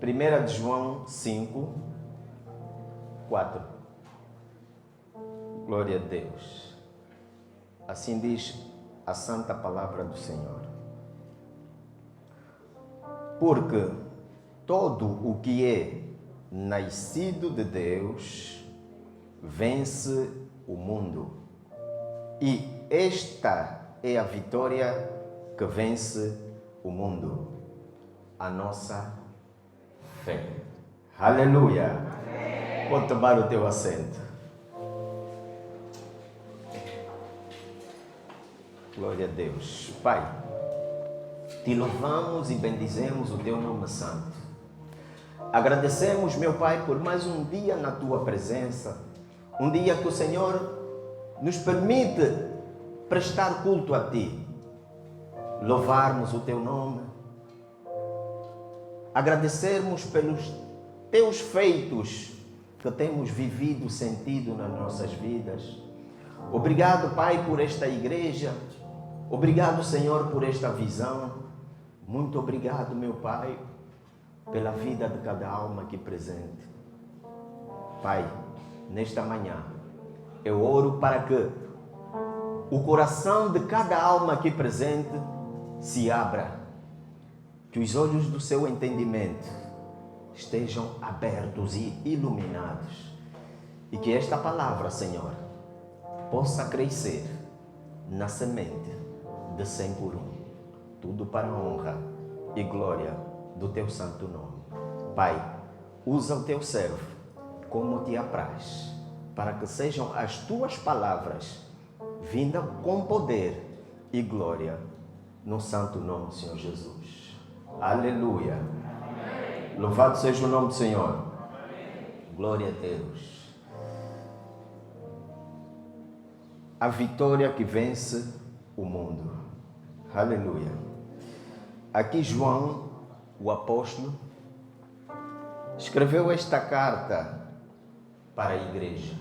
1 de João 5, 4. Glória a Deus. Assim diz a santa palavra do Senhor. Porque todo o que é nascido de Deus vence o mundo. E esta é a vitória que vence o mundo. A nossa fé. Aleluia. Pode tomar o teu assento. Glória a Deus. Pai, te louvamos e bendizemos o teu nome santo. Agradecemos, meu Pai, por mais um dia na tua presença. Um dia que o Senhor nos permite prestar culto a ti. Louvarmos o teu nome. Agradecermos pelos teus feitos que temos vivido, sentido nas nossas vidas. Obrigado, Pai, por esta igreja. Obrigado, Senhor, por esta visão. Muito obrigado, meu Pai, pela vida de cada alma aqui presente. Pai, nesta manhã, eu oro para que o coração de cada alma aqui presente se abra, que os olhos do seu entendimento estejam abertos e iluminados, e que esta palavra, Senhor, possa crescer na semente de 100 por 1. Tudo para a honra e glória do teu santo nome. Pai, usa o teu servo como te apraz, para que sejam as tuas palavras vindas com poder e glória no santo nome do Senhor Jesus. Aleluia. Amém. Louvado seja o nome do Senhor. Amém. Glória a Deus. A vitória que vence o mundo. Aleluia. Aqui João, o apóstolo, escreveu esta carta para a igreja.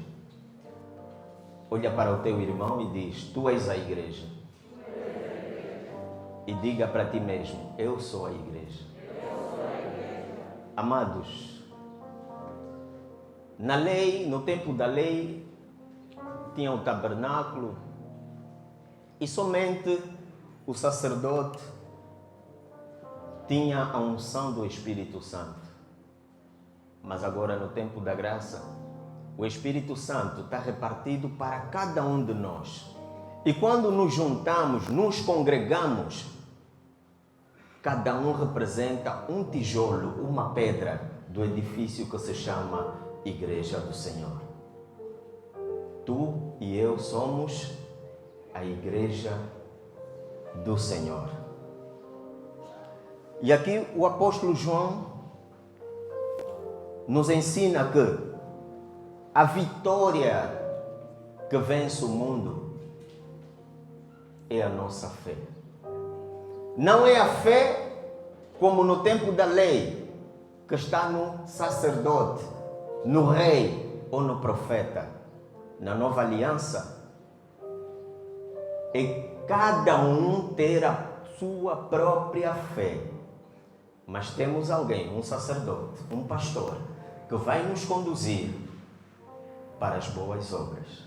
Olha para o teu irmão e diz: tu és a igreja. E diga para ti mesmo: eu sou a igreja. Amados, na lei, no tempo da lei, tinha o tabernáculo e somente o sacerdote tinha a unção do Espírito Santo. Mas agora, no tempo da graça, o Espírito Santo está repartido para cada um de nós. E quando nos juntamos, nos congregamos, cada um representa um tijolo, uma pedra do edifício que se chama Igreja do Senhor. Tu e eu somos a Igreja do Senhor. E aqui o apóstolo João nos ensina que a vitória que vence o mundo é a nossa fé. Não é a fé como no tempo da lei, que está no sacerdote, no rei ou no profeta. Na nova aliança, é cada um ter a sua própria fé. Mas temos alguém, um sacerdote, um pastor, que vai nos conduzir para as boas obras.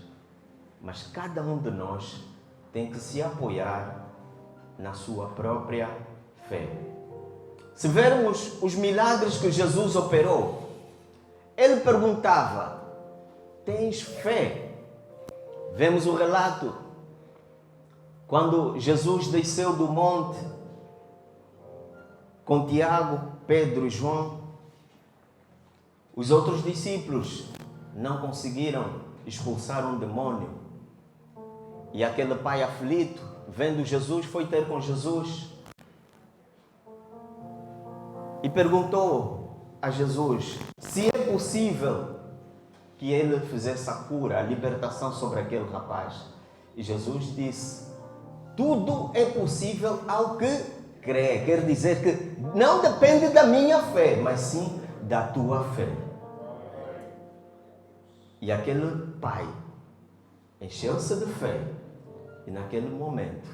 Mas cada um de nós tem que se apoiar na sua própria fé. Se vermos os milagres que Jesus operou, ele perguntava: tens fé? Vemos o relato quando Jesus desceu do monte com Tiago, Pedro e João. Os outros discípulos não conseguiram expulsar um demônio. E aquele pai aflito, vendo Jesus, foi ter com Jesus e perguntou a Jesus se é possível que ele fizesse a cura, a libertação sobre aquele rapaz. E Jesus disse: tudo é possível ao que crê. Quer dizer que não depende da minha fé, mas sim da tua fé. E aquele pai encheu-se de fé, e naquele momento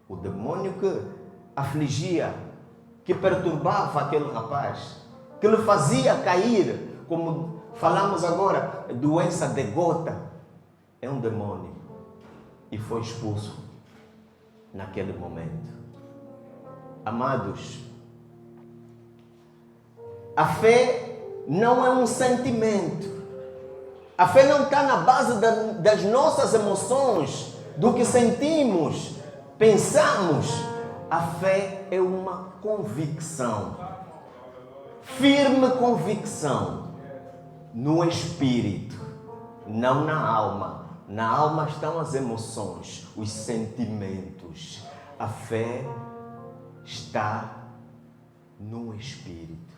o demônio que afligia, que perturbava aquele rapaz, que lhe fazia cair, como falamos agora, doença de gota, é um demônio. E foi expulso naquele momento. Amados, a fé não é um sentimento. A fé não está na base das nossas emoções, do que sentimos, pensamos. A fé é uma convicção. Firme convicção no espírito, não na alma. Na alma estão as emoções, os sentimentos. A fé está no espírito.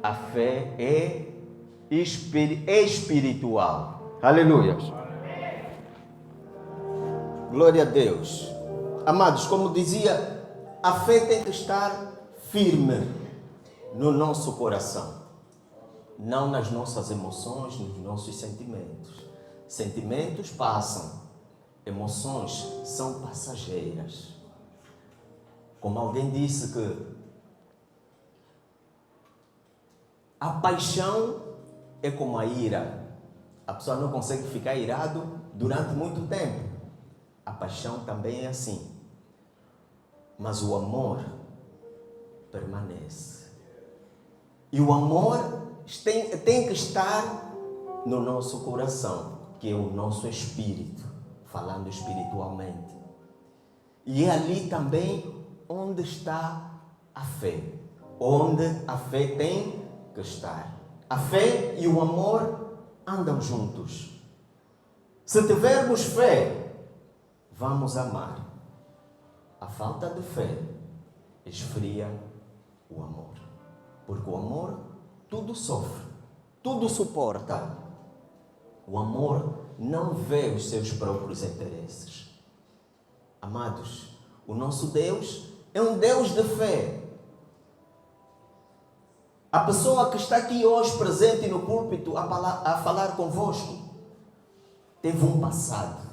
A fé é espiritual. Aleluia. Glória a Deus. Amados, como dizia, a fé tem que estar firme no nosso coração. Não nas nossas emoções, nos nossos sentimentos. Sentimentos passam. Emoções são passageiras. Como alguém disse que a paixão é como a ira. A pessoa não consegue ficar irado durante muito tempo. A paixão também é assim. Mas o amor permanece. E o amor tem que estar no nosso coração, que é o nosso espírito, falando espiritualmente. E é ali também onde está a fé. Onde a fé tem que estar. A fé e o amor andam juntos. Se tivermos fé, vamos amar. A falta de fé esfria o amor. Porque o amor tudo sofre, tudo suporta. O amor não vê os seus próprios interesses. Amados, o nosso Deus é um Deus de fé. A pessoa que está aqui hoje presente no púlpito a falar convosco teve um passado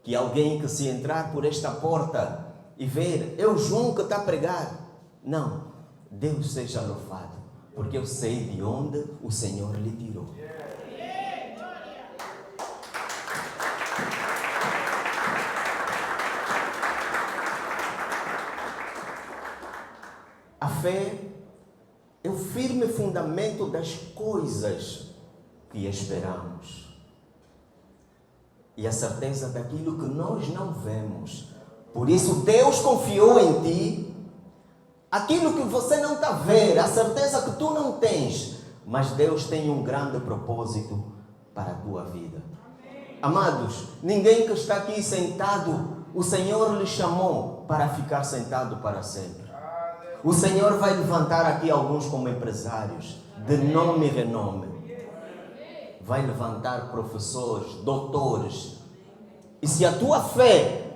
que alguém que se entrar por esta porta e ver, é o João que está a pregar. Não, Deus seja louvado, porque eu sei de onde o Senhor lhe tirou. A fé é o firme fundamento das coisas que esperamos. E a certeza daquilo que nós não vemos. Por isso Deus confiou em ti aquilo que você não está a ver, a certeza que tu não tens. Mas Deus tem um grande propósito para a tua vida. Amados, ninguém que está aqui sentado, o Senhor lhe chamou para ficar sentado para sempre. O Senhor vai levantar aqui alguns como empresários, de nome e renome. Vai levantar professores, doutores. E se a tua fé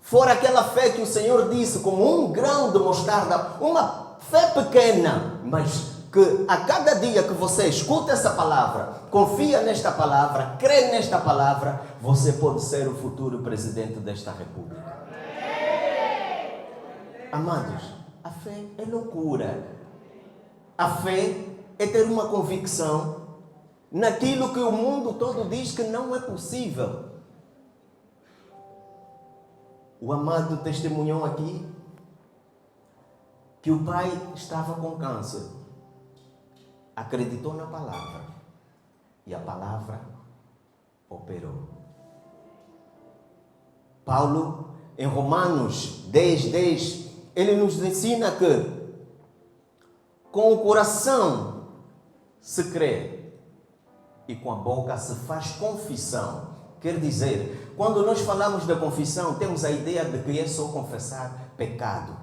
for aquela fé que o Senhor disse, como um grão de mostarda, uma fé pequena, mas que a cada dia que você escuta essa palavra, confia nesta palavra, crê nesta palavra, você pode ser o futuro presidente desta república. Amados, a fé é loucura. A fé é ter uma convicção naquilo que o mundo todo diz que não é possível. O amado testemunhou aqui que o pai estava com câncer. Acreditou na palavra. E a palavra operou. Paulo, em Romanos 10:10, ele nos ensina que com o coração se crê e com a boca se faz confissão. Quer dizer, quando nós falamos da confissão, temos a ideia de que é só confessar pecado.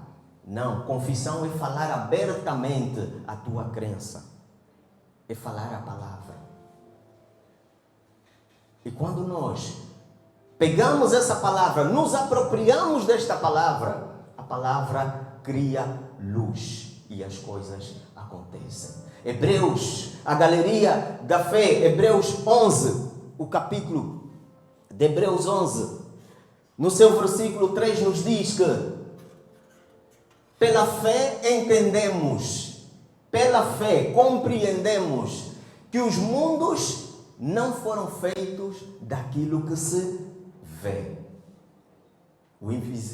Não, confissão é falar abertamente a tua crença. É falar a palavra. E quando nós pegamos essa palavra, nos apropriamos desta palavra, a palavra cria luz e as coisas acontecem. Hebreus, a galeria da fé, Hebreus 11, o capítulo de Hebreus 11, no seu versículo 3 nos diz que pela fé entendemos Pela fé, compreendemos que os mundos não foram feitos daquilo que se vê.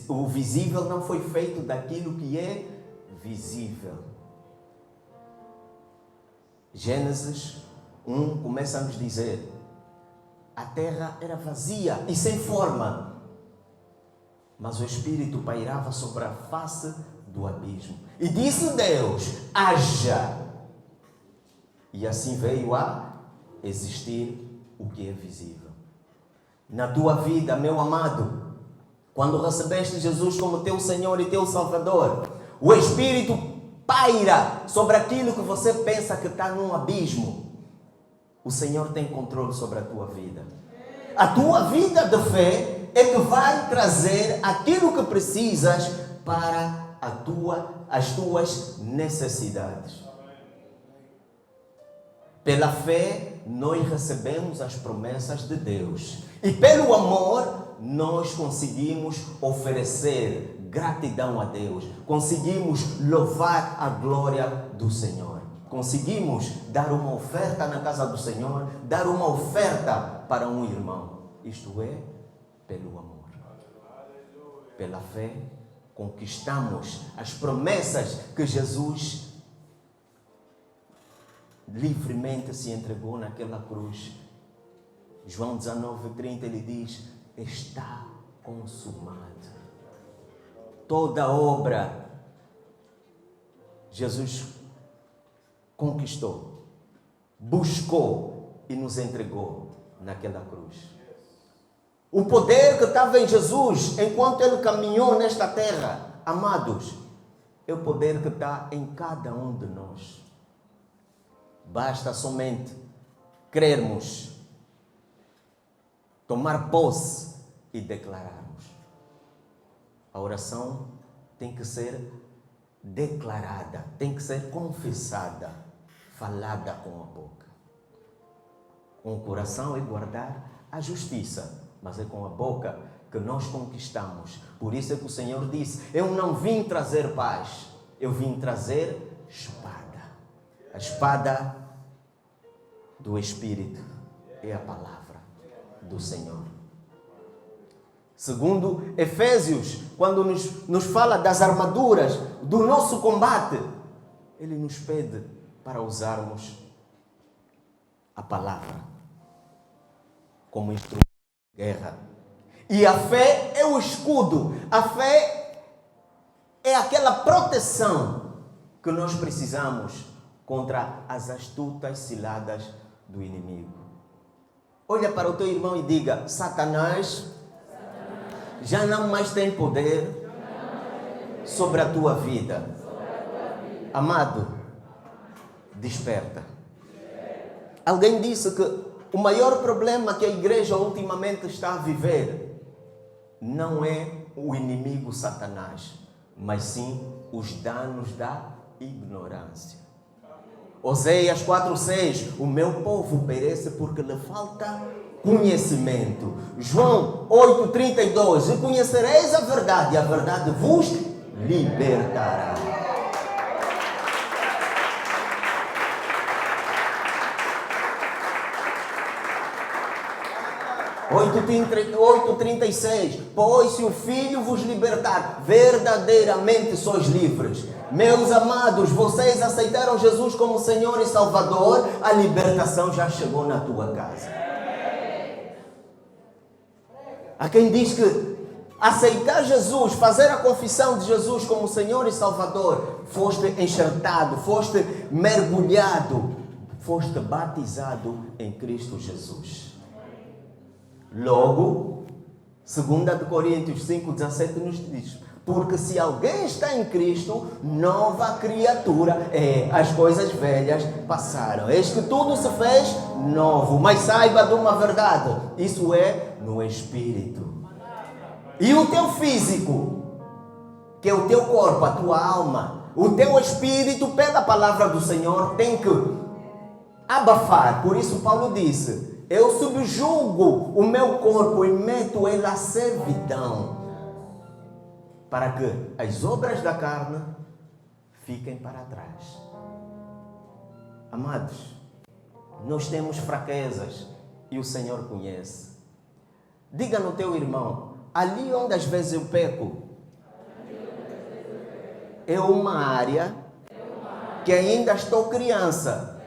O visível não foi feito daquilo que é visível. Gênesis 1 começa a nos dizer: a terra era vazia e sem forma, mas o Espírito pairava sobre a face do abismo. E disse Deus: haja. E assim veio a existir o que é visível. Na tua vida, meu amado, quando recebeste Jesus como teu Senhor e teu Salvador, o Espírito paira sobre aquilo que você pensa que está num abismo. O Senhor tem controle sobre a tua vida. A tua vida de fé é que vai trazer aquilo que precisas para as tuas necessidades. Pela fé, nós recebemos as promessas de Deus. E pelo amor, nós conseguimos oferecer gratidão a Deus. Conseguimos louvar a glória do Senhor. Conseguimos dar uma oferta na casa do Senhor, dar uma oferta para um irmão. Isto é, pelo amor. Pela fé, conquistamos as promessas que Jesus livremente se entregou naquela cruz. João 19:30, ele diz: está consumado. Toda obra Jesus conquistou, buscou e nos entregou naquela cruz. O poder que estava em Jesus enquanto ele caminhou nesta terra, amados, é o poder que está em cada um de nós. Basta somente crermos, tomar posse e declararmos. A oração tem que ser declarada, tem que ser confessada, falada com a boca. Com o coração é guardar a justiça, mas é com a boca que nós conquistamos. Por isso é que o Senhor disse: eu não vim trazer paz, eu vim trazer espada. A espada do Espírito é a palavra do Senhor. Segundo Efésios, quando nos fala das armaduras do nosso combate, ele nos pede para usarmos a palavra como instrumento de guerra. E a fé é o escudo. A fé é aquela proteção que nós precisamos contra as astutas ciladas do inimigo. Olha para o teu irmão e diga: Satanás já não mais tem poder sobre a tua vida. Amado, desperta. Alguém disse que o maior problema que a igreja ultimamente está a viver não é o inimigo Satanás, mas sim os danos da ignorância. Oséias 4:6, o meu povo perece porque lhe falta conhecimento. João 8:32, e conhecereis a verdade vos libertará. Oito 36, pois se o Filho vos libertar, verdadeiramente sois livres. Meus amados, vocês aceitaram Jesus como Senhor e Salvador, a libertação já chegou na tua casa. Há quem diz que aceitar Jesus, fazer a confissão de Jesus como Senhor e Salvador, foste enxertado, foste mergulhado, foste batizado em Cristo Jesus. Logo, 2 Coríntios 5:17 nos diz: porque se alguém está em Cristo, nova criatura é. As coisas velhas passaram, eis que tudo se fez novo. Mas saiba de uma verdade: isso é no Espírito. E o teu físico, que é o teu corpo, a tua alma, o teu espírito, pela palavra do Senhor, tem que abafar. Por isso Paulo disse: eu subjugo o meu corpo e meto ele à servidão, para que as obras da carne fiquem para trás Amados, nós temos fraquezas e o Senhor conhece. Diga no teu irmão, ali onde às vezes eu peco, é uma área que ainda estou criança.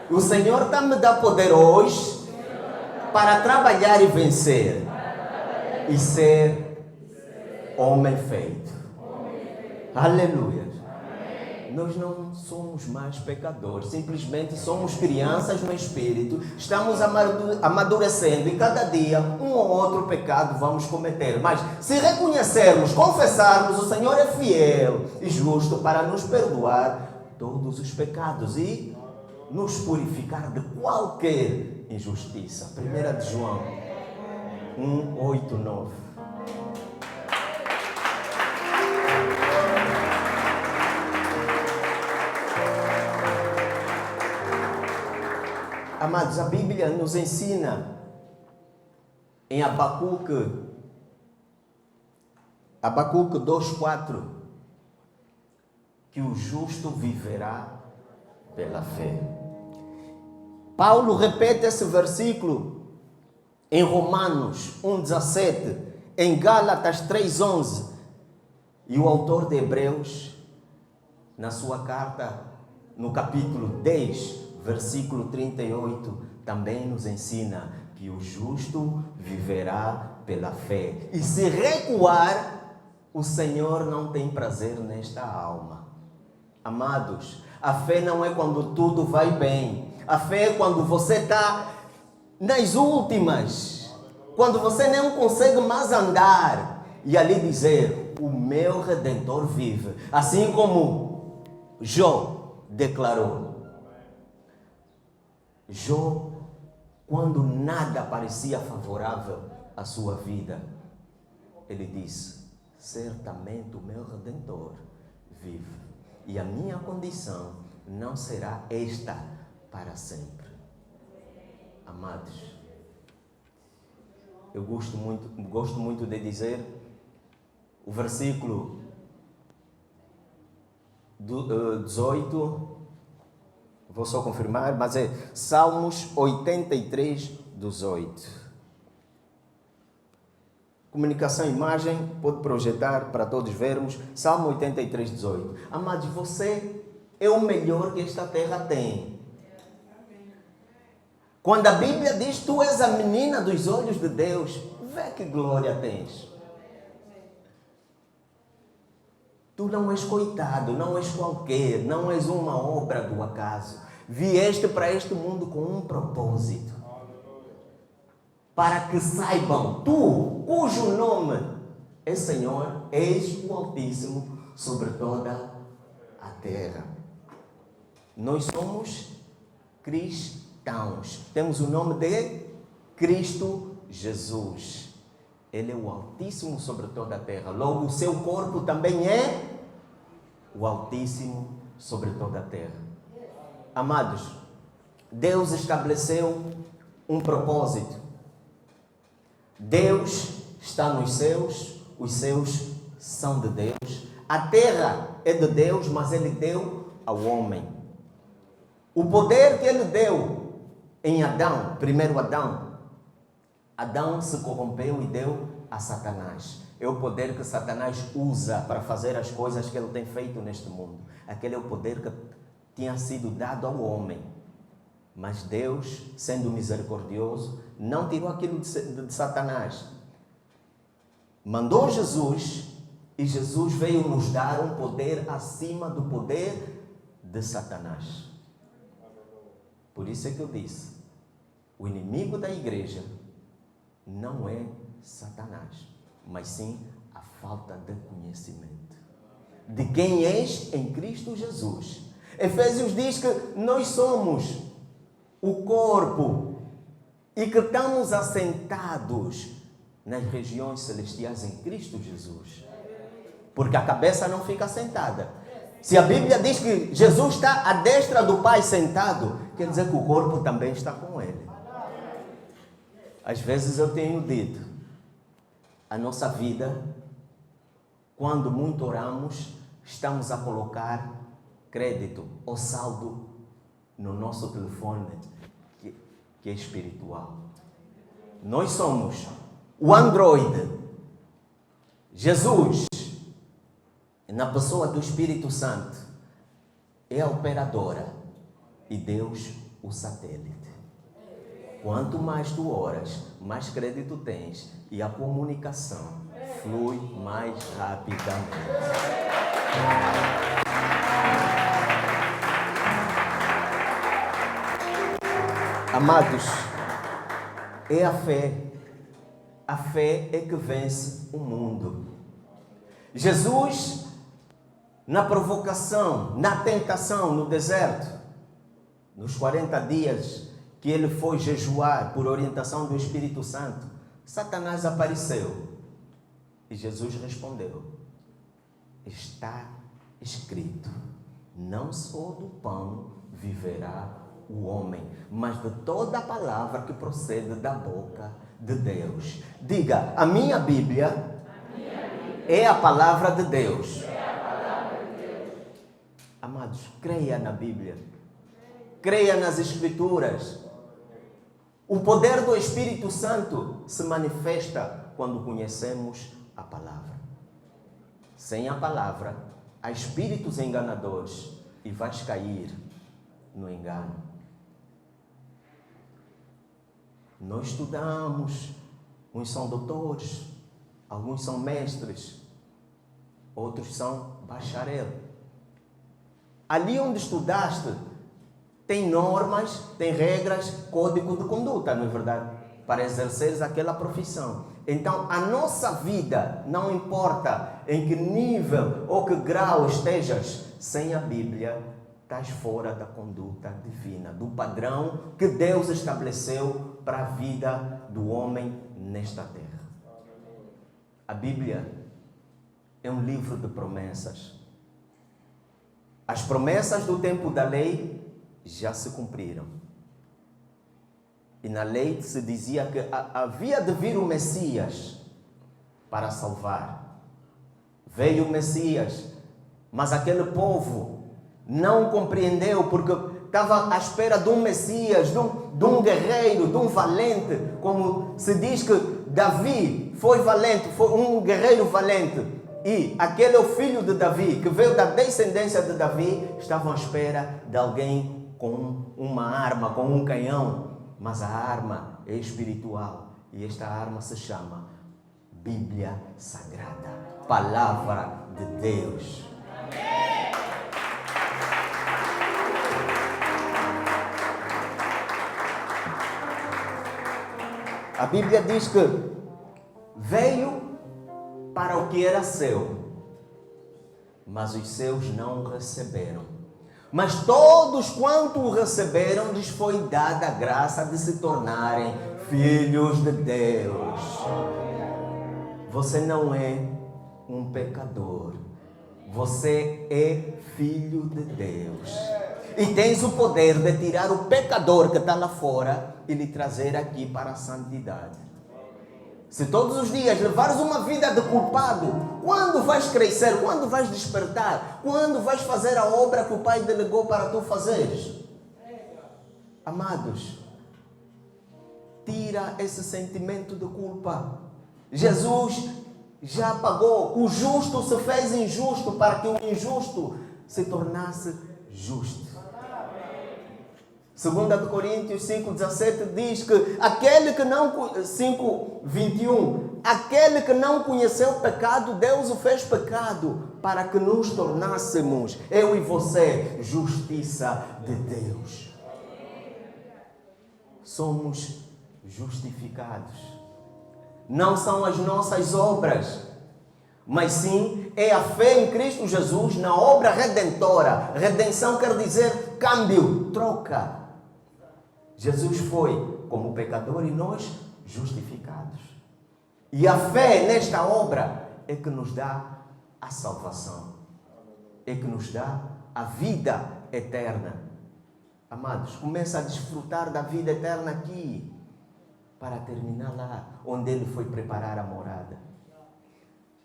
O Senhor está me dando poder hoje para trabalhar e vencer e ser homem feito. Aleluia. Nós não somos mais pecadores, simplesmente somos crianças no Espírito, estamos amadurecendo e cada dia um ou outro pecado vamos cometer. Mas se reconhecermos, confessarmos, o Senhor é fiel e justo para nos perdoar todos os pecados e nos purificar de qualquer injustiça. 1 de João 1, 8, 9. Amados, a Bíblia nos ensina em Abacuque 2,4 que o justo viverá pela fé. Paulo repete esse versículo em Romanos 1,17, em Gálatas 3,11, e o autor de Hebreus, na sua carta, no capítulo 10, versículo 38, também nos ensina que o justo viverá pela fé. E se recuar, o Senhor não tem prazer nesta alma. Amados, a fé não é quando tudo vai bem. A fé é quando você está nas últimas. Quando você não consegue mais andar. E ali dizer, o meu Redentor vive. Assim como Jó declarou. Jó, quando nada parecia favorável à sua vida, ele disse, certamente o meu Redentor vive, e a minha condição não será esta para sempre. Amados, eu gosto muito de dizer o versículo 18, vou só confirmar, mas é Salmos 83, 18. Comunicação e imagem, pode projetar para todos vermos. Salmo 83, 18. Amados, você é o melhor que esta terra tem. Quando a Bíblia diz, tu és a menina dos olhos de Deus, vê que glória tens. Tu não és coitado, não és qualquer, não és uma obra do acaso. Vieste para este mundo com um propósito. Para que saibam, tu, cujo nome é Senhor, és o Altíssimo sobre toda a terra. Nós somos cristãos. Temos o nome de Cristo Jesus. Ele é o Altíssimo sobre toda a terra. Logo, o seu corpo também é o Altíssimo sobre toda a terra. Amados, Deus estabeleceu um propósito. Deus está nos céus, os céus são de Deus. A terra é de Deus, mas Ele deu ao homem. O poder que Ele deu em Adão, primeiro Adão, Adão se corrompeu e deu a Satanás. É o poder que Satanás usa para fazer as coisas que ele tem feito neste mundo. Aquele é o poder que tinha sido dado ao homem. Mas Deus, sendo misericordioso, não tirou aquilo de Satanás. Mandou Jesus, e Jesus veio nos dar um poder acima do poder de Satanás. Por isso é que eu disse, o inimigo da igreja não é Satanás, mas sim a falta de conhecimento de quem és em Cristo Jesus. Efésios diz que nós somos o corpo e que estamos assentados nas regiões celestiais em Cristo Jesus. Porque a cabeça não fica sentada. Se a Bíblia diz que Jesus está à destra do Pai sentado, quer dizer que o corpo também está com Ele. Às vezes eu tenho dito, a nossa vida, quando muito oramos, estamos a colocar crédito ou saldo no nosso telefone que é espiritual. Nós somos o Android. Jesus, na pessoa do Espírito Santo, é a operadora e Deus o satélite. Quanto mais tu oras, mais crédito tens e a comunicação flui mais rapidamente. Amados, é a fé. A fé é que vence o mundo. Jesus, na provocação, na tentação, no deserto, nos 40 dias que ele foi jejuar por orientação do Espírito Santo, Satanás apareceu e Jesus respondeu: está escrito, não só do pão viverá o homem, mas de toda a palavra que procede da boca de Deus. Diga, a minha Bíblia é a palavra de Deus. Amados, creia na Bíblia. Creia nas Escrituras. O poder do Espírito Santo se manifesta quando conhecemos a palavra. Sem a palavra, há espíritos enganadores e vais cair no engano. Nós estudamos, uns são doutores, alguns são mestres, outros são bacharel. Ali onde estudaste, tem normas, tem regras, código de conduta, não é verdade? Para exerceres aquela profissão. Então, a nossa vida, não importa em que nível ou que grau estejas, sem a Bíblia, estás fora da conduta divina, do padrão que Deus estabeleceu para a vida do homem nesta terra. A Bíblia é um livro de promessas. As promessas do tempo da lei já se cumpriram. E na lei se dizia que havia de vir o Messias para salvar. Veio o Messias, mas aquele povo não compreendeu, porque estava à espera de um Messias, de um guerreiro, de um valente, como se diz que Davi foi valente, foi um guerreiro valente. E aquele é o filho de Davi, que veio da descendência de Davi, estavam à espera de alguém com uma arma, com um canhão. Mas a arma é espiritual e esta arma se chama Bíblia Sagrada, Palavra de Deus. A Bíblia diz que veio para o que era seu, mas os seus não o receberam. Mas todos quanto o receberam, lhes foi dada a graça de se tornarem filhos de Deus. Você não é um pecador. Você é filho de Deus. E tens o poder de tirar o pecador que está lá fora e lhe trazer aqui para a santidade. Se todos os dias levares uma vida de culpado, quando vais crescer? Quando vais despertar? Quando vais fazer a obra que o Pai delegou para tu fazeres? Amados, tira esse sentimento de culpa. Jesus já pagou. O justo se fez injusto para que o injusto se tornasse justo. 2 Coríntios 5,17 diz que aquele que não... 5,21 aquele que não conheceu o pecado, Deus o fez pecado para que nos tornássemos, eu e você, justiça de Deus. Somos justificados. Não são as nossas obras, mas sim é a fé em Cristo Jesus na obra redentora. Redenção quer dizer câmbio, troca. Jesus foi como pecador e nós justificados. E a fé nesta obra é que nos dá a salvação. É que nos dá a vida eterna. Amados, começa a desfrutar da vida eterna aqui, para terminar lá, onde Ele foi preparar a morada.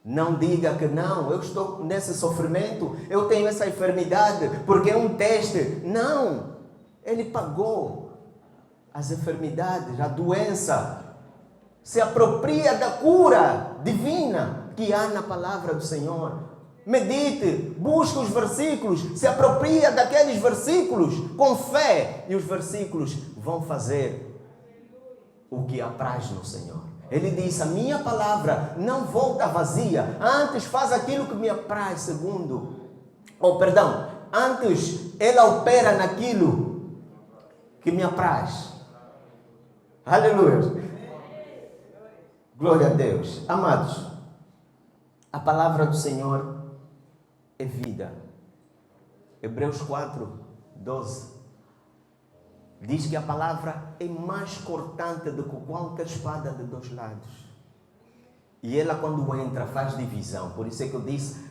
Não diga que não, eu estou nesse sofrimento, eu tenho essa enfermidade, porque é um teste. Não! Ele pagou as enfermidades, a doença. Se apropria da cura divina que há na palavra do Senhor. Medite, busque os versículos, se apropria daqueles versículos com fé e os versículos vão fazer o que apraz no Senhor. Ele diz, a minha palavra não volta vazia, antes faz aquilo que me apraz segundo. Antes ela opera naquilo que me apraz. Aleluia. Glória a Deus. Amados, a palavra do Senhor é vida. Hebreus 4:12 diz que a palavra é mais cortante do que qualquer espada de dois lados. E ela, quando entra, faz divisão. Por isso é que eu disse,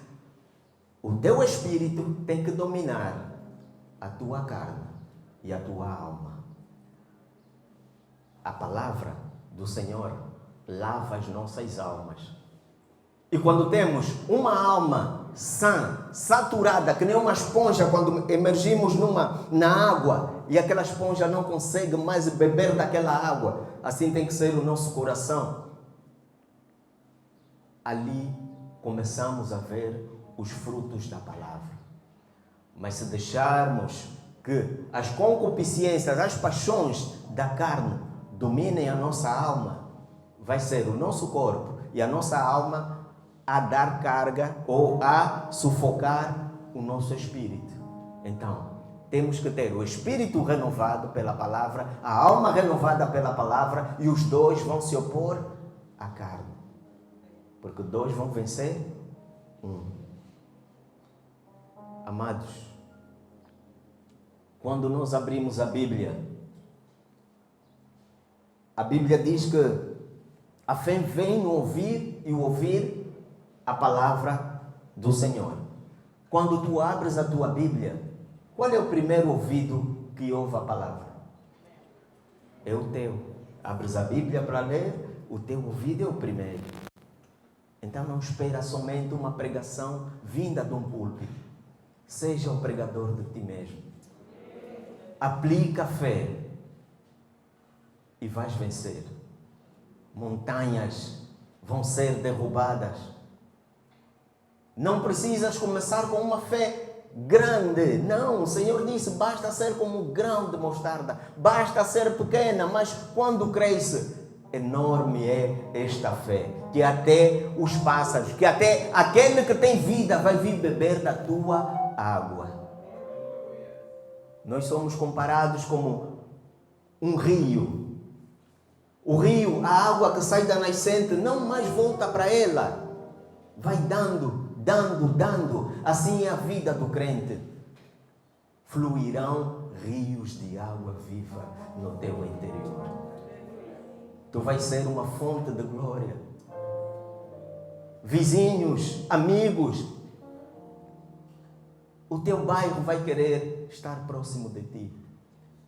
o teu espírito tem que dominar a tua carne e a tua alma. A palavra do Senhor lava as nossas almas. E quando temos uma alma sã, saturada, que nem uma esponja, quando emergimos na água e aquela esponja não consegue mais beber daquela água, assim tem que ser o nosso coração. Ali começamos a ver os frutos da palavra. Mas se deixarmos que as concupiscências, as paixões da carne dominem a nossa alma, vai ser o nosso corpo e a nossa alma a dar carga ou a sufocar o nosso espírito. Então, temos que ter o espírito renovado pela palavra, a alma renovada pela palavra, e os dois vão se opor à carne. Porque dois vão vencer um. Amados, quando nós abrimos a Bíblia diz que a fé vem no ouvir e o ouvir a palavra do Senhor. Quando tu abres a tua Bíblia, qual é o primeiro ouvido que ouve a palavra? É o teu. Abres a Bíblia para ler, o teu ouvido é o primeiro. Então não espera somente uma pregação vinda de um púlpito. Seja o pregador de ti mesmo. Aplica a fé e vais vencer. Montanhas vão ser derrubadas. Não precisas começar com uma fé grande. Não, o Senhor disse, basta ser como um grão de mostarda. Basta ser pequena, mas quando cresce, enorme é esta fé. Que até os pássaros, que até aquele que tem vida vai vir beber da tua água. Nós somos comparados como um rio. O rio, a água que sai da nascente, não mais volta para ela. Vai dando. Assim é a vida do crente. Fluirão rios de água viva no teu interior. Tu vais ser uma fonte de glória. Vizinhos, amigos, o teu bairro vai querer estar próximo de ti.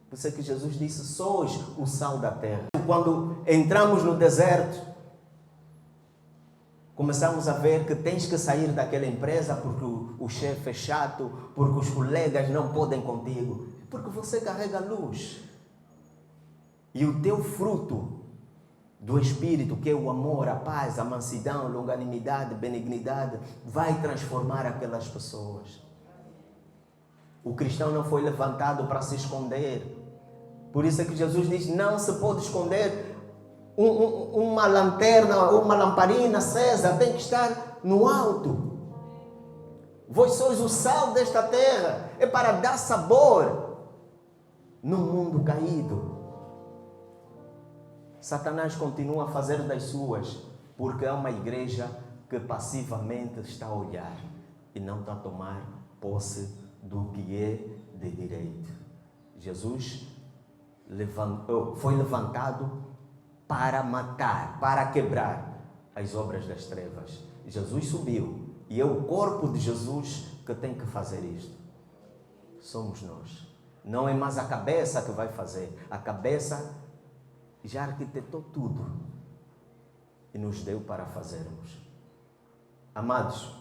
Por isso é que Jesus disse, sois o sal da terra. Quando entramos no deserto, começamos a ver que tens que sair daquela empresa porque o chefe é chato, porque os colegas não podem contigo, porque você carrega luz. E o teu fruto do Espírito, que é o amor, a paz, a mansidão, a longanimidade, benignidade, vai transformar aquelas pessoas. O cristão não foi levantado para se esconder. Por isso é que Jesus diz, não se pode esconder uma lanterna, uma lamparina acesa, tem que estar no alto. Vós sois o sal desta terra, é para dar sabor no mundo caído. Satanás continua a fazer das suas, porque é uma igreja que passivamente está a olhar e não está a tomar posse do que é de direito. Jesus foi levantado para matar, para quebrar as obras das trevas. Jesus subiu e é o corpo de Jesus que tem que fazer isto. Somos nós. Não é mais a cabeça que vai fazer. A cabeça já arquitetou tudo e nos deu para fazermos. Amados,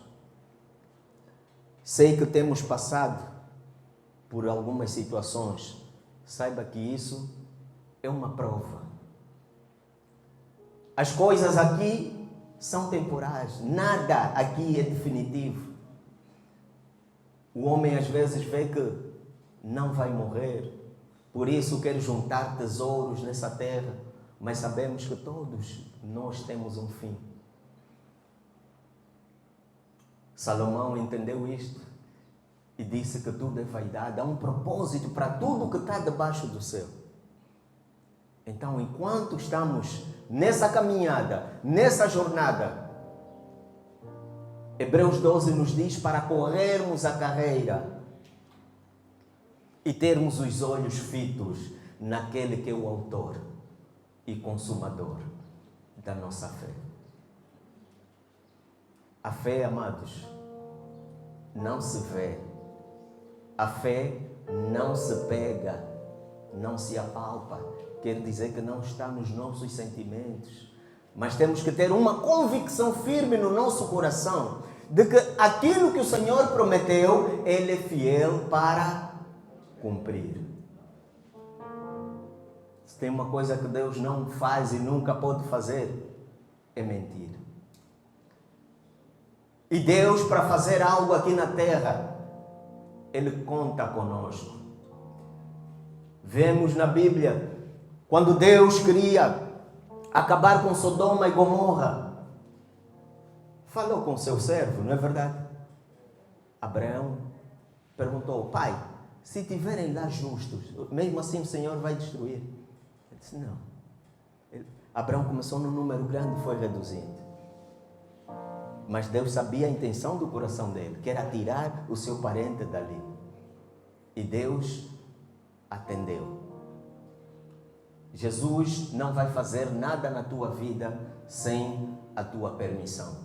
sei que temos passado por algumas situações saiba que isso é uma prova. As coisas aqui são temporais, nada aqui é definitivo. O homem às vezes vê que não vai morrer, por isso quer juntar tesouros nessa terra, mas sabemos que todos nós temos um fim. Salomão entendeu isto e disse que tudo é vaidade, há um propósito para tudo que está debaixo do céu. Então, enquanto estamos nessa caminhada, nessa jornada, Hebreus 12 nos diz para corrermos a carreira e termos os olhos fitos naquele que é o autor e consumador da nossa fé. A fé, amados, não se vê. A fé não se pega, não se apalpa. Quer dizer que não está nos nossos sentimentos. Mas temos que ter uma convicção firme no nosso coração de que aquilo que o Senhor prometeu, Ele é fiel para cumprir. Se tem uma coisa que Deus não faz e nunca pode fazer, é mentir. E Deus, para fazer algo aqui na terra, Ele conta conosco. Vemos na Bíblia, quando Deus queria acabar com Sodoma e Gomorra, falou com seu servo, não é verdade? Abraão perguntou: pai, se tiverem lá justos, mesmo assim o Senhor vai destruir? Ele disse: não. Abraão começou num número grande e foi reduzindo. Mas Deus sabia a intenção do coração dele, que era tirar o seu parente dali. E Deus atendeu. Jesus não vai fazer nada na tua vida sem a tua permissão.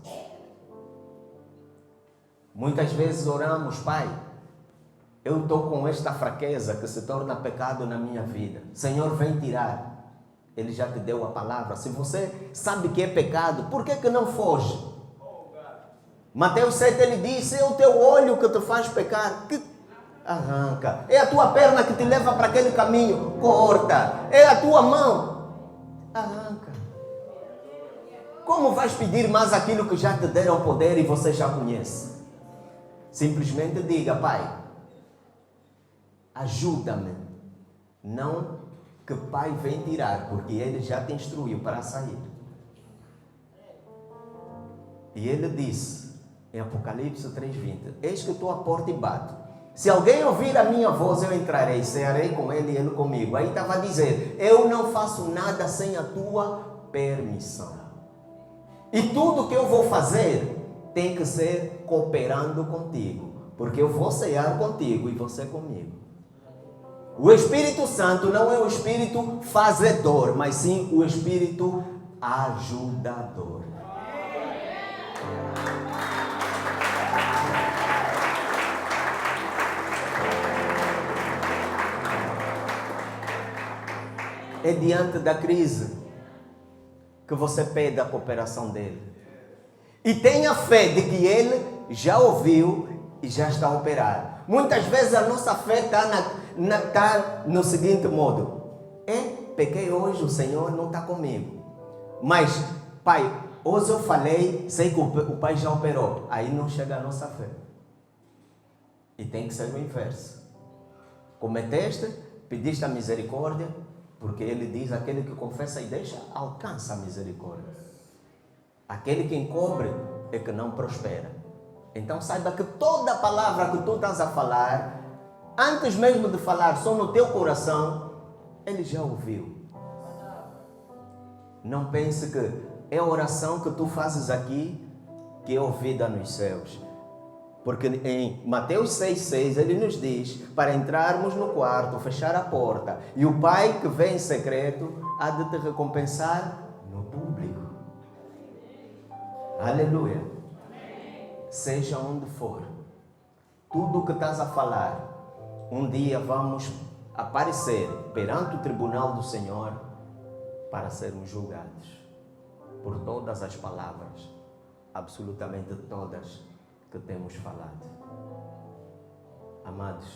Muitas vezes oramos: pai, eu estou com esta fraqueza que se torna pecado na minha vida. Senhor, vem tirar. Ele já te deu a palavra. Se você sabe que é pecado, por que não foge? Mateus 7, ele diz: é o teu olho que te faz pecar, que arranca. É a tua perna que te leva para aquele caminho, corta. É a tua mão, arranca. Como vais pedir mais aquilo que já te deram poder e você já conhece? Simplesmente diga: pai, ajuda-me. Não que pai vem tirar, porque ele já te instruiu para sair. E ele disse em Apocalipse 3:20: eis que estou à porta e bato. Se alguém ouvir a minha voz, eu entrarei, cearei com ele e ele comigo. Aí estava a dizer: eu não faço nada sem a tua permissão. E tudo que eu vou fazer tem que ser cooperando contigo, porque eu vou cear contigo e você comigo. O Espírito Santo não é o Espírito fazedor, mas sim o Espírito ajudador. É diante da crise que você pede a cooperação dele. E tenha fé de que ele já ouviu e já está a operar. Muitas vezes a nossa fé está no seguinte modo: pequei hoje, o Senhor não está comigo. Mas, pai, hoje eu falei, sei que o pai já operou. Aí não chega a nossa fé. E tem que ser o inverso. Cometeste, pediste a misericórdia, porque ele diz: aquele que confessa e deixa, alcança a misericórdia. Aquele que encobre é que não prospera. Então saiba que toda palavra que tu estás a falar, antes mesmo de falar só no teu coração, ele já ouviu. Não pense que é a oração que tu fazes aqui que é ouvida nos céus. Porque em Mateus 6,6 ele nos diz para entrarmos no quarto, fechar a porta, e o Pai que vem em secreto há de te recompensar no público. Aleluia. Seja onde for, tudo o que estás a falar, um dia vamos aparecer perante o tribunal do Senhor para sermos julgados por todas as palavras, absolutamente todas que temos falado. Amados,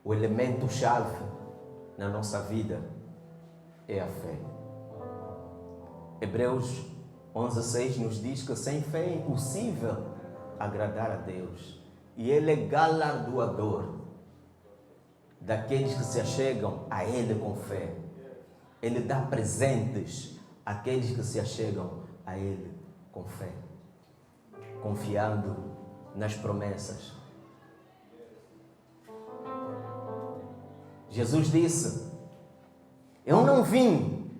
O elemento-chave na nossa vida é a fé. Hebreus 11:6 nos diz que sem fé é impossível agradar a Deus. E Ele é galardoador daqueles que se achegam a Ele com fé. Ele dá presentes àqueles que se achegam a Ele com fé, confiando nas promessas. Jesus disse: eu não vim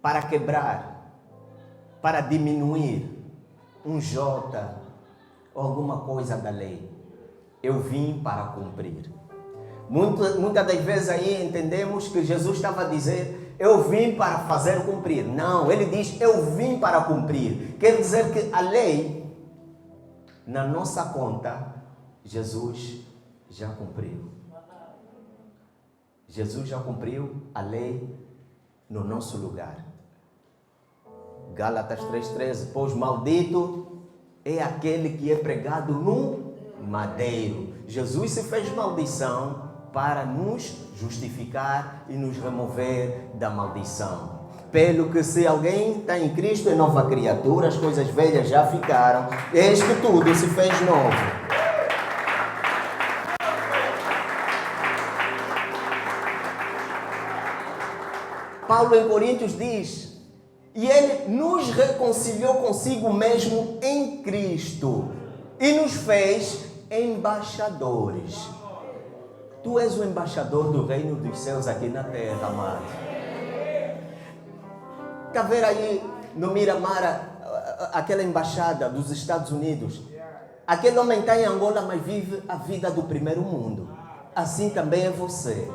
para quebrar, para diminuir um jota ou alguma coisa da lei. Eu vim para cumprir. Muitas das vezes aí entendemos que Jesus estava a dizer: eu vim para fazer cumprir. Não, ele diz: eu vim para cumprir. Quer dizer que a lei, na nossa conta, Jesus já cumpriu. Jesus já cumpriu a lei no nosso lugar. Gálatas 3,13: pois maldito é aquele que é pregado no madeiro. Jesus se fez maldição para nos justificar e nos remover da maldição. Pelo que se alguém está em Cristo é nova criatura, as coisas velhas já ficaram, eis que tudo se fez novo. Paulo em Coríntios diz: e Ele nos reconciliou consigo mesmo em Cristo e nos fez embaixadores. Tu és o embaixador do reino dos céus aqui na terra, amado. Está a ver aí no Miramar aquela embaixada dos Estados Unidos? Aquele homem está em Angola, mas vive a vida do primeiro mundo. Assim também é você.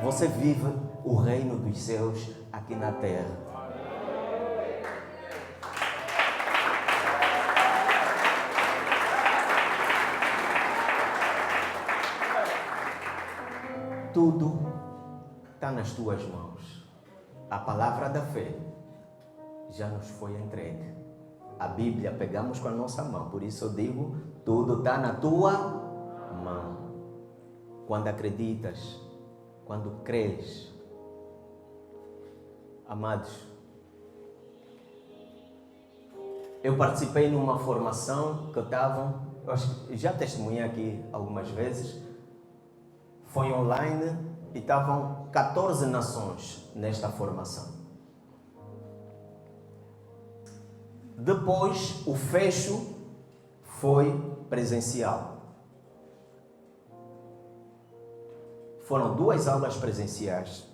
Você vive o reino dos céus aqui na terra. Tudo está nas tuas mãos. A palavra da fé já nos foi entregue. A Bíblia pegamos com a nossa mão. Por isso eu digo, tudo está na tua mão. Quando acreditas, quando crês. Amados, eu participei numa formação que já testemunhei aqui algumas vezes. Foi online e estavam 14 nações nesta formação. Depois, o fecho foi presencial. Foram 2 aulas presenciais.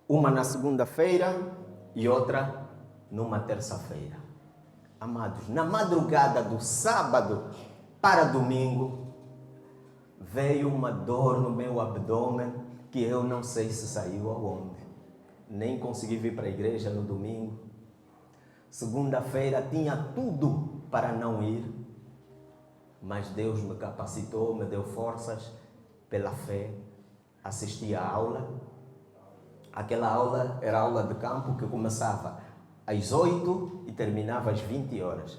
Uma na segunda-feira e outra numa terça-feira. Amados, na madrugada do sábado para domingo, veio uma dor no meu abdômen que eu não sei se saiu aonde. Nem consegui vir para a igreja no domingo. Segunda-feira tinha tudo para não ir, mas Deus me capacitou, me deu forças pela fé. Assisti à aula. Aquela aula era aula de campo que começava às 8 e terminava às 20 horas.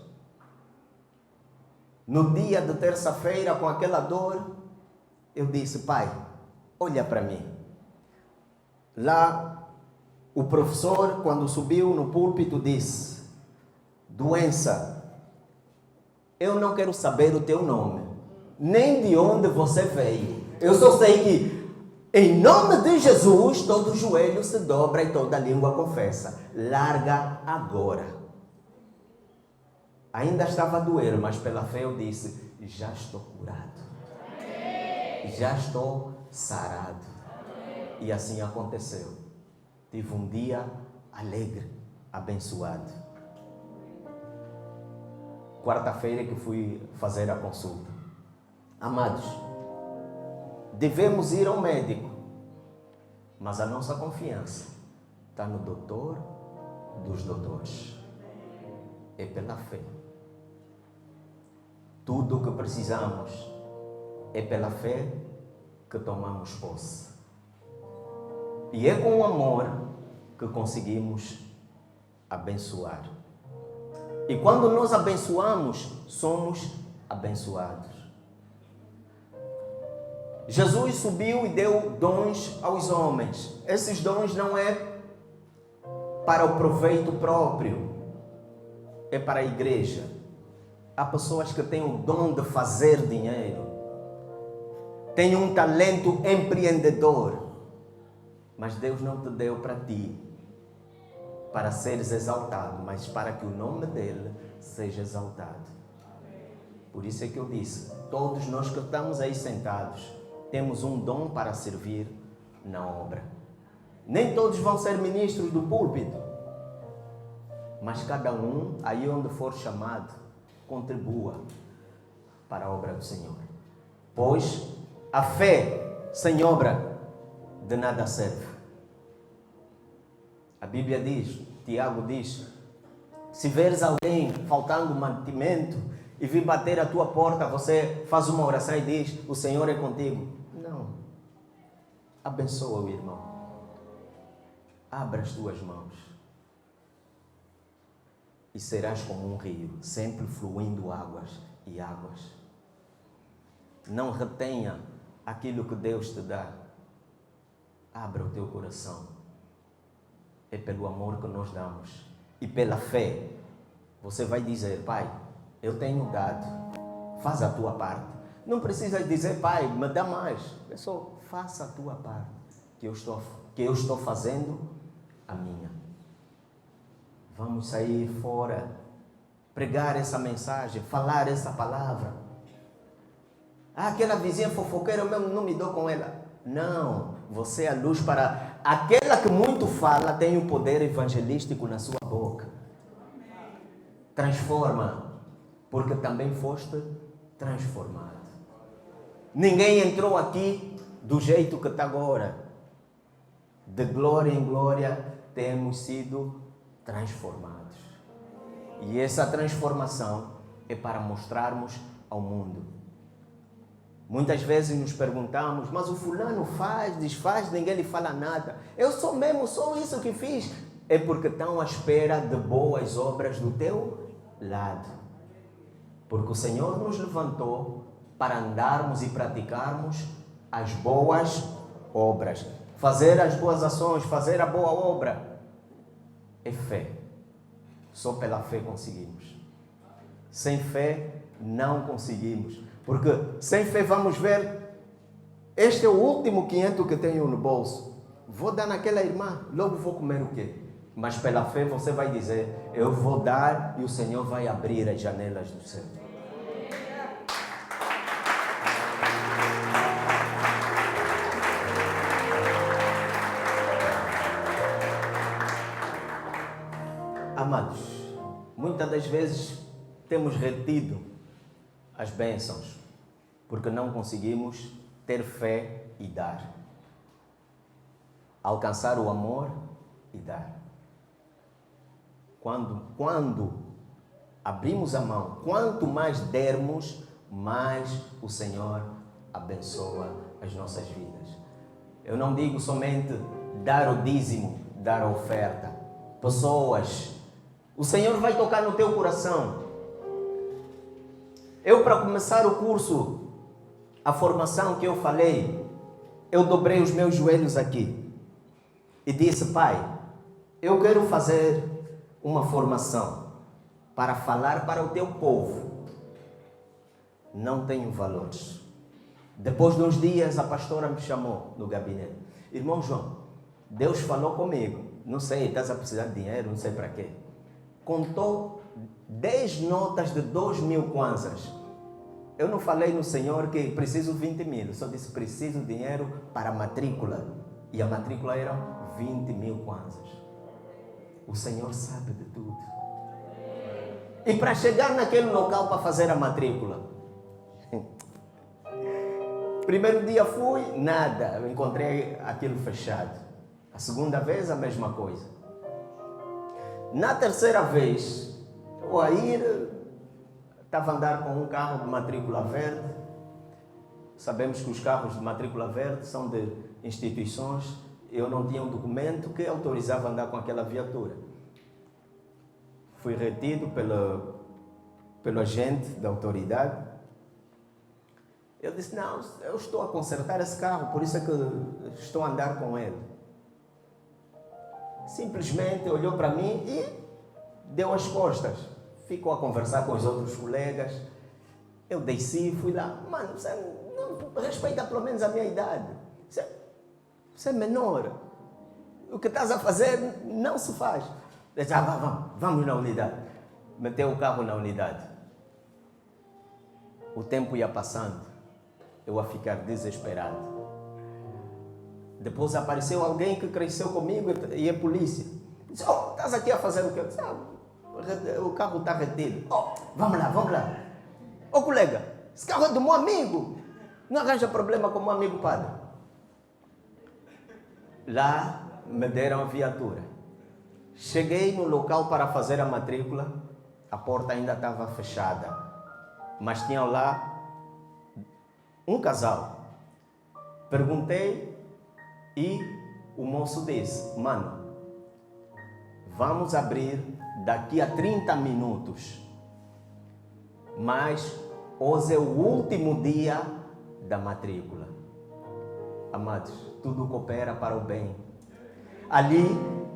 No dia de terça-feira, com aquela dor, eu disse: Pai, olha para mim. Lá, o professor, quando subiu no púlpito, disse: doença, eu não quero saber o teu nome, nem de onde você veio. Eu só sei que, em nome de Jesus, todo joelho se dobra e toda língua confessa. Larga agora. Ainda estava a doer, mas pela fé eu disse: já estou curado. Já estou sarado. E assim aconteceu. Tive um dia alegre, abençoado. Quarta-feira que fui fazer a consulta. Amados, devemos ir ao médico, mas a nossa confiança está no doutor dos doutores. É pela fé. Tudo o que precisamos é pela fé que tomamos posse. E é com o amor que conseguimos abençoar. E quando nós abençoamos, somos abençoados. Jesus subiu e deu dons aos homens. Esses dons não é para o proveito próprio, é para a igreja. Há pessoas que têm o dom de fazer dinheiro, têm um talento empreendedor, mas Deus não te deu para ti, para seres exaltado, mas para que o nome dele seja exaltado. Por isso é que eu disse, todos nós que estamos aí sentados, temos um dom para servir na obra. Nem todos vão ser ministros do púlpito, mas cada um, aí onde for chamado, contribua para a obra do Senhor. Pois a fé sem obra de nada serve. A Bíblia diz, Tiago diz, se veres alguém faltando mantimento e vir bater a tua porta, você faz uma oração e diz, o Senhor é contigo. Não. Abençoa o irmão. Abra as tuas mãos. E serás como um rio, sempre fluindo águas e águas. Não retenha aquilo que Deus te dá. Abra o teu coração. É pelo amor que nós damos. E pela fé. Você vai dizer, Pai, eu tenho dado. Faz a tua parte. Não precisa dizer, Pai, me dá mais. É só, faça a tua parte. Que eu estou fazendo a minha. Vamos sair fora, pregar essa mensagem, falar essa palavra. Ah, aquela vizinha fofoqueira, eu mesmo não me dou com ela. Não, você é a luz para... Aquela que muito fala tem o poder evangelístico na sua boca. Transforma, porque também foste transformado. Ninguém entrou aqui do jeito que está agora. De glória em glória temos sido transformados. E essa transformação é para mostrarmos ao mundo. Muitas vezes nos perguntamos, mas o fulano faz, desfaz, ninguém lhe fala nada. Eu sou mesmo, só isso que fiz. É porque estão à espera de boas obras do teu lado. Porque o Senhor nos levantou para andarmos e praticarmos as boas obras. Fazer as boas ações, fazer a boa obra. É fé. Só pela fé conseguimos. Sem fé não conseguimos. Porque sem fé vamos ver, este é o último 500 que tenho no bolso. Vou dar naquela irmã, logo vou comer o quê? Mas pela fé você vai dizer, eu vou dar e o Senhor vai abrir as janelas do céu. Amados, muitas das vezes temos retido as bênçãos porque não conseguimos ter fé e dar. Alcançar o amor e dar. Quando abrimos a mão, quanto mais dermos, mais o Senhor abençoa as nossas vidas. Eu não digo somente dar o dízimo, dar a oferta. Pessoas, o Senhor vai tocar no teu coração. Eu, para começar o curso, a formação que eu falei, eu dobrei os meus joelhos aqui e disse, Pai, eu quero fazer uma formação para falar para o teu povo. Não tenho valores. Depois de uns dias, a pastora me chamou no gabinete. Irmão João, Deus falou comigo. Não sei, estás a precisar de dinheiro, não sei para quê. Contou 10 notas de 2.000 kwanzas. Eu não falei no Senhor que preciso 20.000. Só disse, preciso de dinheiro para a matrícula. E a matrícula era 20.000 kwanzas. O Senhor sabe de tudo. E para chegar naquele local para fazer a matrícula, primeiro dia fui, nada. Eu encontrei aquilo fechado. A segunda vez, a mesma coisa. Na terceira vez, eu a ir, estava a andar com um carro de matrícula verde. Sabemos que os carros de matrícula verde são de instituições. Eu não tinha um documento que autorizava a andar com aquela viatura. Fui retido pelo agente da autoridade Ele disse, não, eu estou a consertar esse carro, por isso é que estou a andar com ele. Simplesmente olhou para mim e deu as costas. Ficou a conversar com os outros colegas. Eu desci, fui lá. Mano, você não respeita pelo menos a minha idade. Você é menor. O que estás a fazer não se faz. Disse, vamos na unidade. Meteu o carro na unidade. O tempo ia passando. Eu a ficar desesperado. Depois apareceu alguém que cresceu comigo e é polícia. Disse, estás aqui a fazer o quê? Disse, o carro está retido. Vamos lá. Colega, esse carro é do meu amigo. Não arranja problema com o meu amigo padre. Lá me deram a viatura. Cheguei no local para fazer a matrícula. A porta ainda estava fechada. Mas tinha lá um casal. Perguntei e o moço disse, mano, vamos abrir daqui a 30 minutos. Mas hoje é o último dia da matrícula. Amados, tudo coopera para o bem. Ali,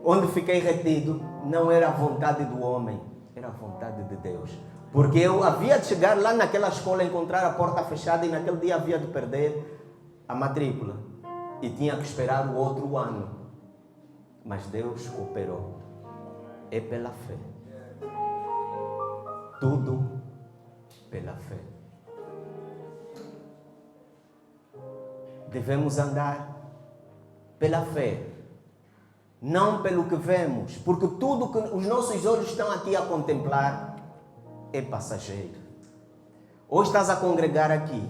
onde fiquei retido, não era a vontade do homem, era a vontade de Deus. Porque eu havia de chegar lá naquela escola, encontrar a porta fechada e naquele dia havia de perder a matrícula. E tinha que esperar o outro ano. Mas Deus cooperou. É pela fé. Tudo pela fé. Devemos andar pela fé, não pelo que vemos, porque tudo que os nossos olhos estão aqui a contemplar é passageiro. Hoje estás a congregar aqui,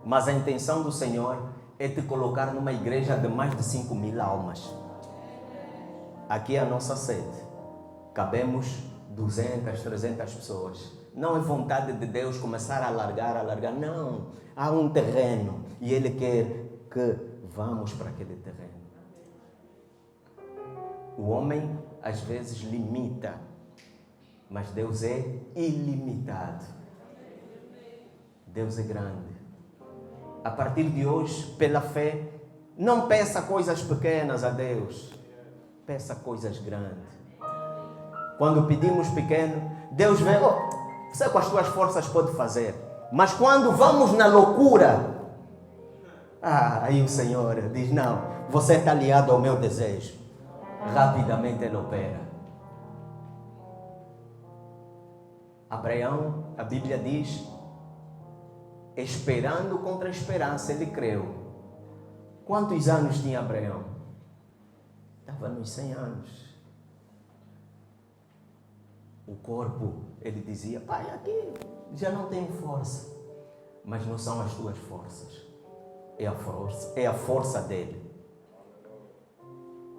mas a intenção do Senhor é te colocar numa igreja de mais de 5.000 almas. Aqui é a nossa sede. Cabemos 200, 300 pessoas. Não é vontade de Deus começar a alargar. Não, há um terreno e Ele quer que vamos para aquele terreno. O homem às vezes limita, mas Deus é ilimitado. Deus é grande. A partir de hoje, pela fé, não peça coisas pequenas a Deus, peça coisas grandes. Quando pedimos pequeno, Deus vê, você com as tuas forças pode fazer. Mas quando vamos na loucura, aí o Senhor diz, não, você está aliado ao meu desejo. Rapidamente Ele opera. Abraão, a Bíblia diz, esperando contra a esperança, ele creu. Quantos anos tinha Abraão? Estava nos 100 anos. O corpo, ele dizia, pai, aqui já não tenho força. Mas não são as tuas forças. É a força dele.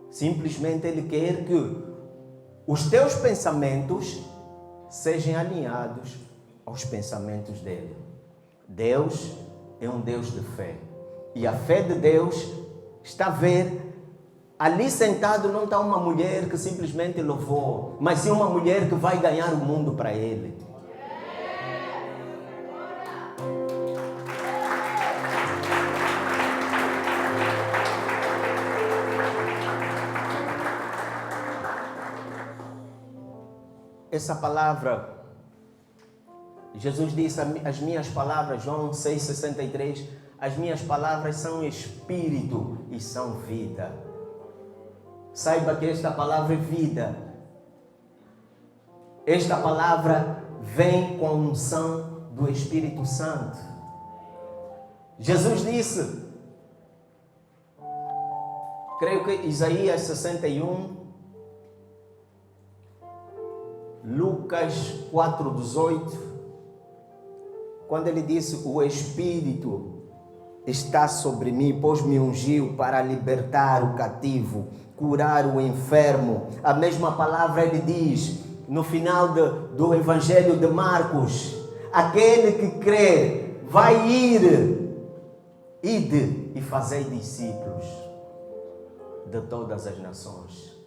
Simplesmente ele quer que os teus pensamentos sejam alinhados aos pensamentos dele. Deus é um Deus de fé. E a fé de Deus está a ver. Ali sentado não está uma mulher que simplesmente louvou, mas sim uma mulher que vai ganhar o mundo para ele. Essa palavra, Jesus disse, as minhas palavras, João 6,63, as minhas palavras são espírito e são vida. Saiba que esta palavra é vida. Esta palavra vem com a unção do Espírito Santo. Jesus disse, creio que Isaías 61, Lucas 4,18, quando ele disse, o Espírito está sobre mim, pois me ungiu para libertar o cativo, curar o enfermo. A mesma palavra ele diz no final do Evangelho de Marcos, aquele que crê vai ide e fazei discípulos de todas as nações.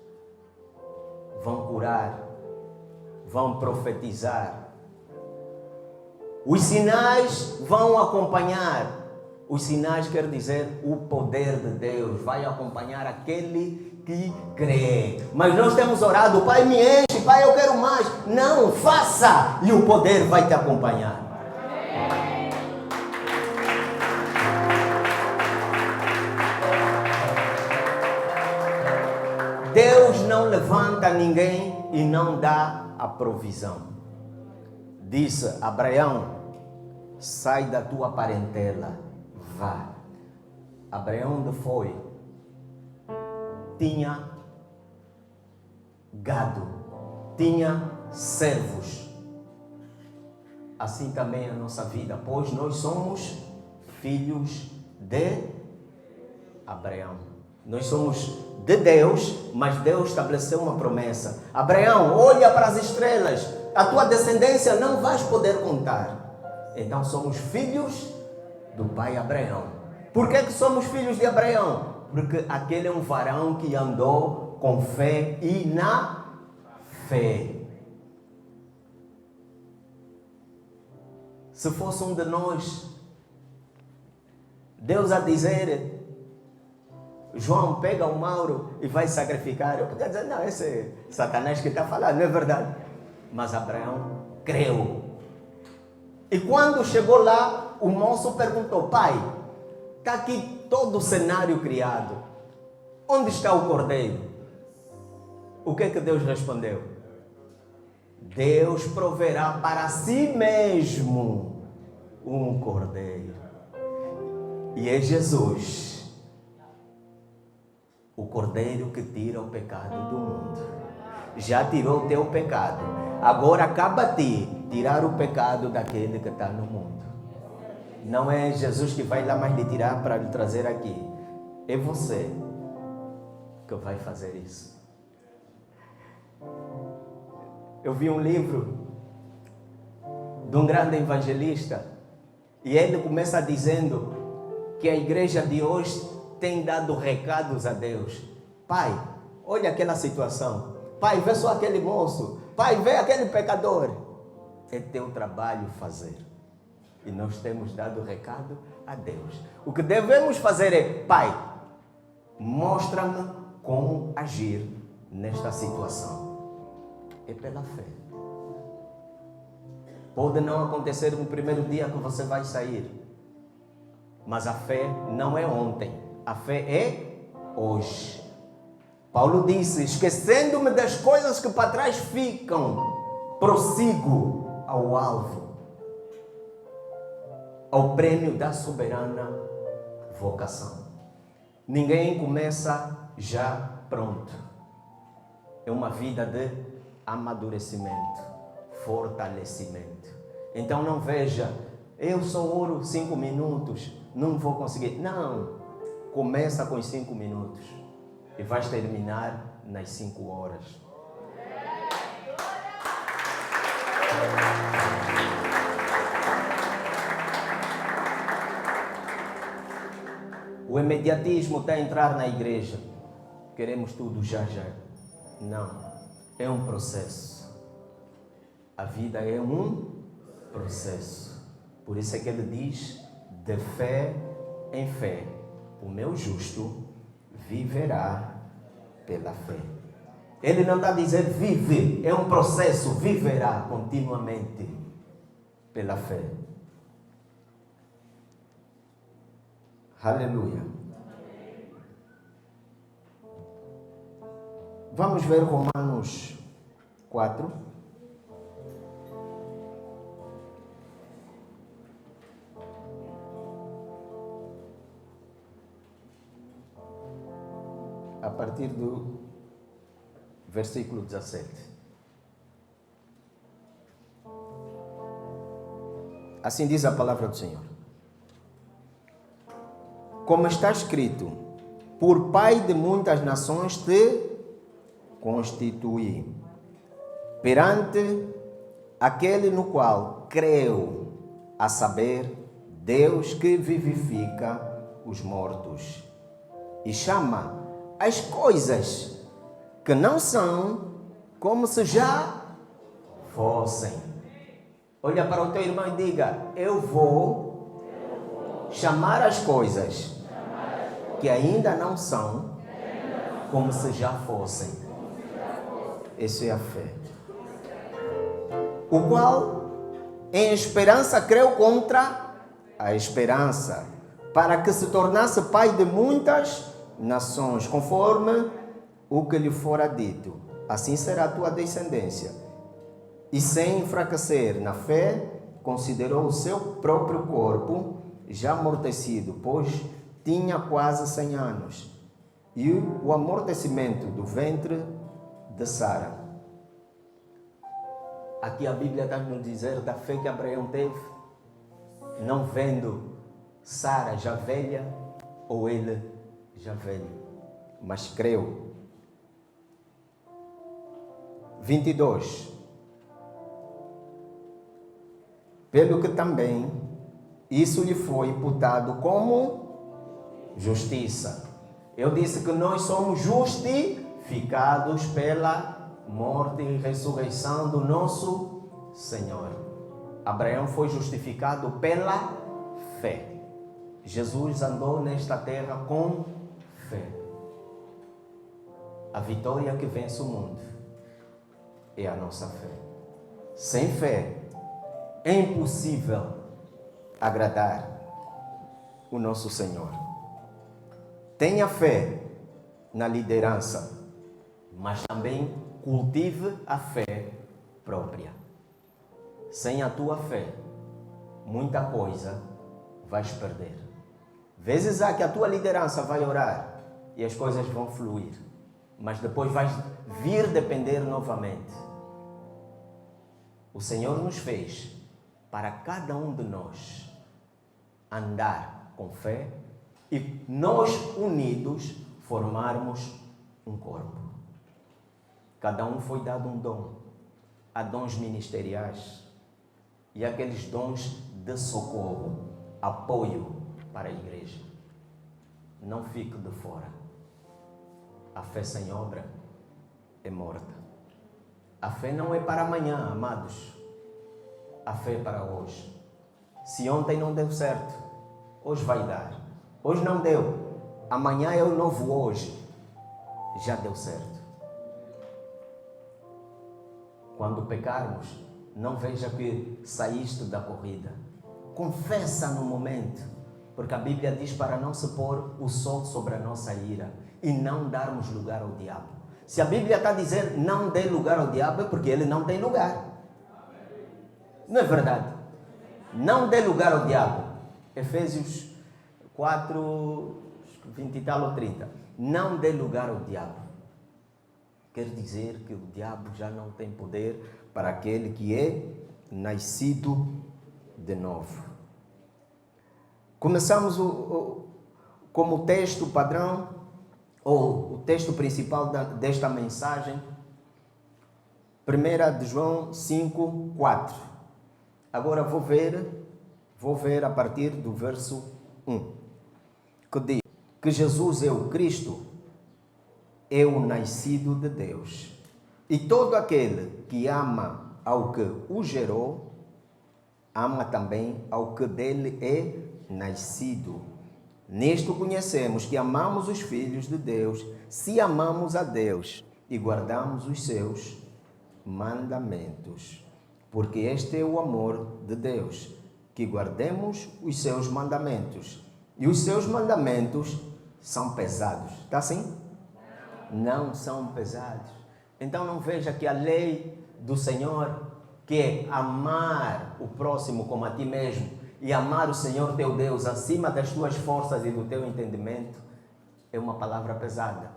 Vão curar, vão profetizar. Os sinais vão acompanhar. Os sinais quer dizer o poder de Deus vai acompanhar aquele que crê. Mas nós temos orado, Pai me enche, Pai eu quero mais. Não, faça e o poder vai te acompanhar. Deus não levanta ninguém e não dá a provisão. Disse Abraão, sai da tua parentela, vá. Abraão onde foi? Tinha gado, tinha servos. Assim também a nossa vida, pois nós somos filhos de Abraão. Nós somos de Deus, mas Deus estabeleceu uma promessa. Abraão, olha para as estrelas, a tua descendência não vais poder contar. Então somos filhos do pai Abraão. Por que somos filhos de Abraão? Porque aquele é um varão que andou com fé e na fé. Se fosse um de nós, Deus a dizer, João, pega o Mauro e vai sacrificar. Eu podia dizer, não, esse é Satanás que está falando, não é verdade. Mas Abraão creu. E quando chegou lá, o moço perguntou, pai, está aqui todo o cenário criado. Onde está o cordeiro? O que é que Deus respondeu? Deus proverá para si mesmo um cordeiro. E é Jesus, o cordeiro que tira o pecado do mundo. Já tirou o teu pecado. Agora acaba de tirar o pecado daquele que está no mundo. Não é Jesus que vai lá mais lhe tirar para lhe trazer aqui. É você que vai fazer isso. Eu vi um livro de um grande evangelista e ele começa dizendo que a igreja de hoje tem dado recados a Deus. Pai, olha aquela situação. Pai, vê só aquele moço. Pai, vê aquele pecador. É teu trabalho fazer. E nós temos dado recado a Deus. O que devemos fazer é, Pai, mostra-me como agir nesta situação. É pela fé. Pode não acontecer no primeiro dia que você vai sair. Mas a fé não é ontem. A fé é hoje. Paulo disse, esquecendo-me das coisas que para trás ficam, prossigo ao alvo, ao prêmio da soberana vocação. Ninguém começa já pronto. É uma vida de amadurecimento, fortalecimento. Então não veja, eu só oro 5 minutos, não vou conseguir. Não, começa com os 5 minutos e vais terminar nas 5 horas. O imediatismo está a entrar na igreja. Queremos tudo já. Não, é um processo. A vida é um processo. Por isso é que ele diz, de fé em fé, o meu justo viverá pela fé. Ele não está a dizer vive, é um processo, viverá continuamente pela fé. Aleluia. Vamos ver Romanos 4. A partir do versículo 17. Assim diz a palavra do Senhor. Como está escrito, por pai de muitas nações te constituí, perante aquele no qual creu, a saber, Deus que vivifica os mortos e chama as coisas que não são como se já fossem. Olha para o teu irmão e diga: eu vou chamar as coisas que ainda não são como se já fossem. Isso é a fé. O qual em esperança creu contra a esperança, para que se tornasse pai de muitas nações, conforme o que lhe fora dito. Assim será a tua descendência. E sem enfraquecer na fé, considerou o seu próprio corpo já amortecido, pois tinha quase 100 anos, e o amortecimento do ventre de Sara. Aqui a Bíblia está nos dizer da fé que Abraão teve, não vendo Sara já velha ou ele já velho, mas creu. 22. Pelo que também isso lhe foi imputado como justiça. Eu disse que nós somos justificados pela morte e ressurreição do nosso Senhor. Abraão foi justificado pela fé. Jesus andou nesta terra com fé. A vitória que vence o mundo é a nossa fé. Sem fé é impossível agradar o nosso Senhor. Tenha fé na liderança, mas também cultive a fé própria. Sem a tua fé, muita coisa vais perder. Vezes há que a tua liderança vai orar e as coisas vão fluir, mas depois vais vir depender novamente. O Senhor nos fez para cada um de nós andar com fé e nós unidos formarmos um corpo. Cada um foi dado um dom. Há dons ministeriais e aqueles dons de socorro, apoio para a igreja. Não fique de fora. A fé sem obra é morta. A fé não é para amanhã, amados. A fé é para hoje. Se ontem não deu certo, hoje vai dar. Hoje não deu. Amanhã é o novo hoje. Já deu certo. Quando pecarmos, não veja que saíste da corrida. Confessa no momento. Porque a Bíblia diz para não se pôr o sol sobre a nossa ira e não darmos lugar ao diabo. Se a Bíblia está a dizer não dê lugar ao diabo, é porque ele não tem lugar. Não é verdade? Não dê lugar ao diabo. Efésios 4, 20 e tal ou 30. Não dê lugar ao diabo. Quer dizer que o diabo já não tem poder para aquele que é nascido de novo. Começamos como texto padrão, ou o texto principal desta mensagem, 1 de João 5, 4. Agora vou ver a partir do verso 1, que diz que Jesus é o Cristo, é o nascido de Deus. E todo aquele que ama ao que o gerou, ama também ao que dele é nascido. Nisto conhecemos que amamos os filhos de Deus, se amamos a Deus e guardamos os seus mandamentos. Porque este é o amor de Deus, que guardemos os seus mandamentos. E os seus mandamentos são pesados. Está assim? Não são pesados. Então não veja que a lei do Senhor, que é amar o próximo como a ti mesmo e amar o Senhor teu Deus acima das tuas forças e do teu entendimento, é uma palavra pesada.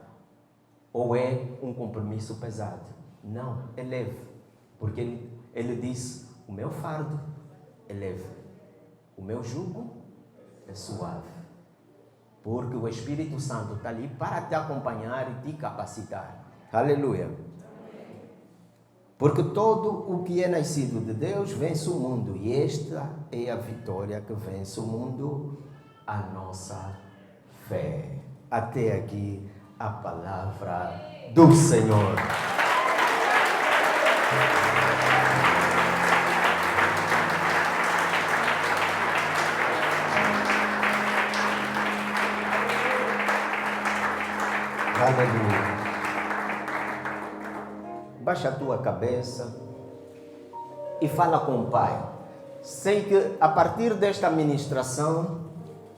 Ou é um compromisso pesado. Não, é leve. Porque ele diz, o meu fardo é leve. O meu jugo é suave. Porque o Espírito Santo está ali para te acompanhar e te capacitar. Aleluia. Porque todo o que é nascido de Deus vence o mundo. E esta é a vitória que vence o mundo, a nossa fé. Até aqui a palavra do Senhor. Aleluia. Baixa a tua cabeça e fala com o Pai. Sei que a partir desta ministração,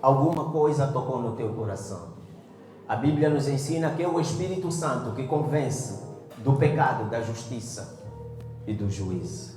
alguma coisa tocou no teu coração. A Bíblia nos ensina que é o Espírito Santo que convence do pecado, da justiça e do juízo.